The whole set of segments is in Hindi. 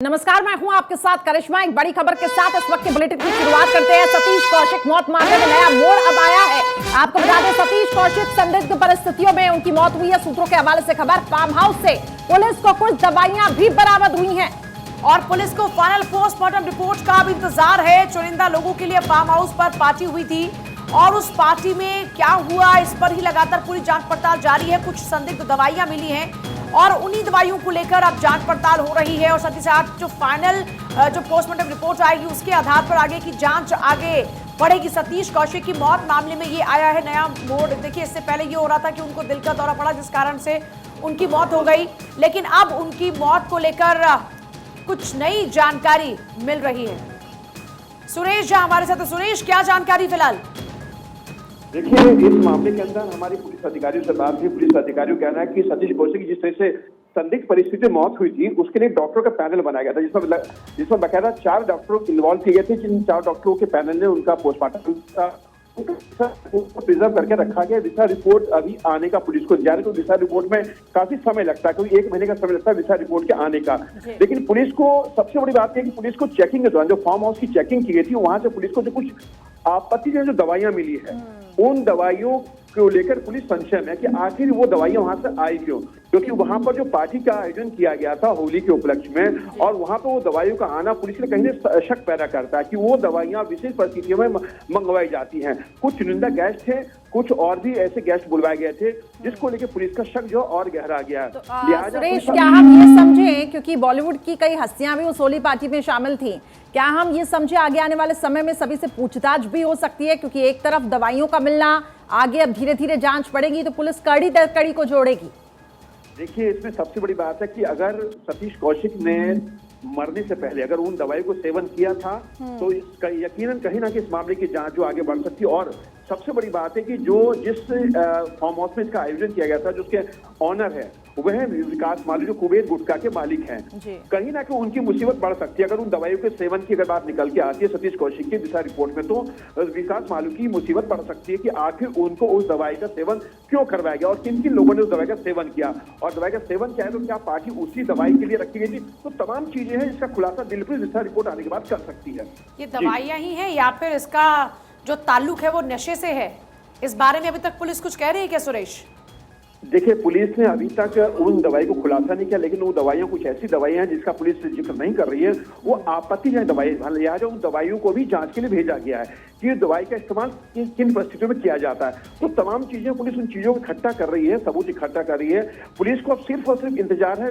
नमस्कार, मैं हूं आपके साथ करिश्मा। एक बड़ी खबर के साथ इस वक्त के बुलेटिन की शुरुआत करते हैं। सतीश कौशिक मौत मामले में नया मोड़ अब आया है। आपको बता दें, सतीश कौशिक संदिग्ध परिस्थितियों में उनकी मौत हुई है। सूत्रों के हवाले से खबर, फार्म हाउस से पुलिस को कुछ दवाइयां भी बरामद हुई हैं और पुलिस को फाइनल पोस्टमार्टम रिपोर्ट का भी इंतजार है। चुनिंदा लोगों के लिए फार्म हाउस पर पार्टी हुई थी और उस पार्टी में क्या हुआ, इस पर ही लगातार पूरी जांच पड़ताल जारी है। कुछ संदिग्ध दवाइयां मिली हैं और उन्हीं दवाइयों को लेकर अब जांच पड़ताल हो रही है और साथ ही साथ जो फाइनल जो पोस्टमार्टम रिपोर्ट आएगी उसके आधार पर आगे की जांच आगे बढ़ेगी। सतीश कौशिक की मौत मामले में ये आया है नया मोड़। देखिए, इससे पहले ये हो रहा था कि उनको दिल का दौरा पड़ा जिस कारण से उनकी मौत हो गई, लेकिन अब उनकी मौत को लेकर कुछ नई जानकारी मिल रही है। सुरेश जहां हमारे साथ, सुरेश क्या जानकारी फिलहाल? देखिए, इस मामले के अंदर हमारी पुलिस अधिकारियों से बात हुई। पुलिस अधिकारियों का कहना है कि सतीश कौशिक की जिस तरह से संदिग्ध परिस्थिति में मौत हुई थी उसके लिए डॉक्टरों का पैनल बनाया गया था जिसमें बकायदा 4 डॉक्टरों इन्वॉल्व किए गए थे। जिन 4 डॉक्टरों के पैनल ने उनका पोस्टमार्टम प्रिजर्व करके रखा गया। दिशा रिपोर्ट अभी आने का पुलिस को इंतजार है। तो दिशा रिपोर्ट में काफी समय लगता है, क्योंकि 1 महीने का समय लगता है दिशा रिपोर्ट के आने का। लेकिन पुलिस को सबसे बड़ी बात है कि पुलिस को चेकिंग के दौरान जो फार्म हाउस की चेकिंग की गई थी वहां से पुलिस को जो कुछ आपत्तिजनक जो दवाइयां मिली है उन दवाइयों को लेकर पुलिस संशय में है कि आखिर वो दवाइयां वहां से आई क्यों, क्योंकि वहां पर जो पार्टी का आयोजन किया गया था होली के उपलक्ष्य में और वहां पर वो दवाइयों का आना पुलिस के कहीं न शक पैदा करता है कि वो दवाइयां विशेष परिस्थितियों में मंगवाई जाती हैं। कुछ चुनिंदा गेस्ट थे, कुछ और भी ऐसे गेस्ट बुलवाए गए थे जिसको लेकर पुलिस का शक जो और गहरा गया। तो सुरेश, क्या हम ये समझें, क्योंकि बॉलीवुड की कई हस्तियां भी उस होली पार्टी में शामिल थी, क्या हम ये समझे आगे आने वाले समय में सभी से पूछताछ भी हो सकती है? क्योंकि एक तरफ दवाइयों का मिलना, आगे अब धीरे धीरे जांच बढ़ेगी तो पुलिस कड़ी दर कड़ी को जोड़ेगी। देखिए, इसमें सबसे बड़ी बात है कि अगर सतीश कौशिक ने मरने से पहले अगर उन दवाई को सेवन किया था तो इसका यकीनन कहीं ना कहीं इस मामले की जांच जो आगे बढ़ सकती है। और सबसे बड़ी बात है कि जो जिस फार्म हाउस में इसका आयोजन किया गया था, जो उसके ऑनर है वह विकास मालू जो कुबेर गुटखा के मालिक हैं, कहीं ना कहीं उनकी मुसीबत बढ़ सकती है। अगर उन दवाइयों के सेवन की अगर बात निकल के आती है सतीश कौशिक की दिशा रिपोर्ट में, तो विकास मालू की मुसीबत बढ़ सकती है कि आखिर उनको उस दवाई का सेवन क्यों करवाया गया और किन किन लोगों ने उस दवाई का सेवन किया और दवाई का सेवन क्या है, तो क्या पार्टी उसी दवाई के लिए रखी गई थी। तो तमाम चीजें हैं जिसका खुलासा दिलप्रीत दिशा रिपोर्ट आने के बाद कर सकती है। ये दवाइयां ही है या फिर इसका जो ताल्लुक है वो नशे से है, इस बारे में अभी तक पुलिस कुछ कह रही है क्या सुरेश? देखिए, पुलिस ने अभी तक उन दवाई को खुलासा नहीं किया, लेकिन वो दवाइयां कुछ ऐसी दवाइयां हैं जिसका पुलिस जिक्र नहीं कर रही है। वो आपत्तिजनक दवाई, लिहाजा उन दवाइयों को भी जांच के लिए भेजा गया है कि दवाई का इस्तेमाल किन परिस्थितियों में किया जाता है। तो तमाम चीजें पुलिस उन चीजों को इकट्ठा कर रही है, सबूत इकट्ठा कर रही है। पुलिस को अब सिर्फ और सिर्फ इंतजार है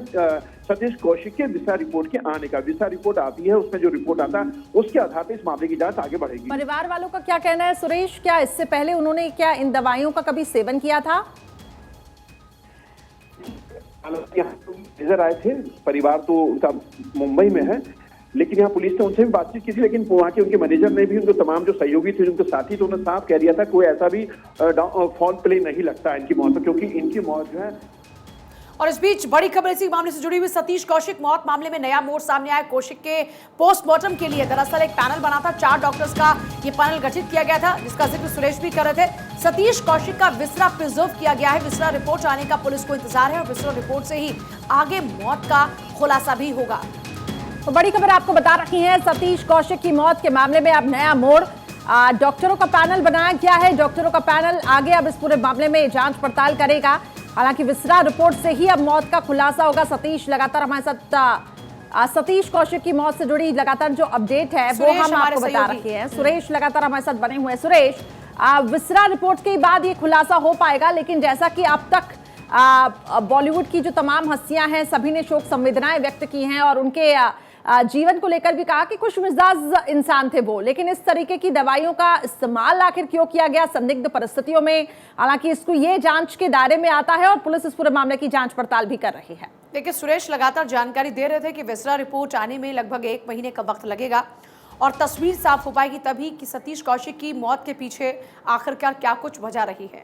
सतीश कौशिक के दिशा रिपोर्ट के आने का। दिशा रिपोर्ट आती है, उसमें जो रिपोर्ट आता है उसके आधार पर इस मामले की जांच आगे बढ़ेगी। परिवार वालों का क्या कहना है सुरेश? क्या इससे पहले उन्होंने क्या इन दवाइयों का कभी सेवन किया था? नजर आए थे, परिवार तो उनका मुंबई में है, लेकिन यहाँ पुलिस ने उनसे भी बातचीत की थी, लेकिन वहाँ के उनके मैनेजर ने भी, उनको तमाम जो सहयोगी थे, उनके साथी थे, उन्होंने साफ कह दिया था कोई ऐसा भी फॉल प्ले नहीं लगता इनकी मौत में, क्योंकि इनकी मौत जो है। और इस बीच बड़ी खबर इसी मामले से जुड़ी हुई, सतीश कौशिक मौत मामले में नया मोड़ सामने आया। कौशिक के पोस्टमार्टम के लिए दरअसल एक पैनल बना था, 4 डॉक्टर्स का ये पैनल गठित किया गया था जिसका जिक्र सुरेश भी कर रहे थे। सतीश कौशिक का विसरा प्रिजर्व किया गया है। विसरा रिपोर्ट आने का पुलिस को इंतजार है और विसरा रिपोर्ट से ही आगे मौत का खुलासा भी होगा। तो बड़ी खबर आपको बता रही है, सतीश कौशिक की मौत के मामले में अब नया मोड़। डॉक्टरों का पैनल बनाया गया है। डॉक्टरों का पैनल आगे अब इस पूरे मामले में जांच पड़ताल करेगा। हालांकि विसरा रिपोर्ट से ही अब मौत का खुलासा होगा। सतीश लगातार हमारे साथ, सतीश कौशिक की मौत से जुड़ी लगातार जो अपडेट है वो हम आपको बता रहे हैं। सुरेश लगातार हमारे साथ बने हुए हैं। सुरेश, विसरा रिपोर्ट के बाद ये खुलासा हो पाएगा, लेकिन जैसा कि अब तक बॉलीवुड की जो तमाम हस्तियां हैं सभी ने शोक संवेदनाएं व्यक्त की हैं और उनके जीवन को लेकर भी कहा कि खुश मिजाज इंसान थे वो, लेकिन इस तरीके की दवाइयों का इस्तेमाल आखिर क्यों किया गया संदिग्ध परिस्थितियों में? हालांकि इसको ये जांच के दायरे में आता है और पुलिस इस पूरे मामले की जांच पड़ताल भी कर रही है। देखिए, सुरेश लगातार जानकारी दे रहे थे कि विसरा रिपोर्ट आने में लगभग 1 महीने का वक्त लगेगा और तस्वीर साफ हो पाएगी तभी कि सतीश कौशिक की मौत के पीछे आखिरकार क्या कुछ वजह रही है।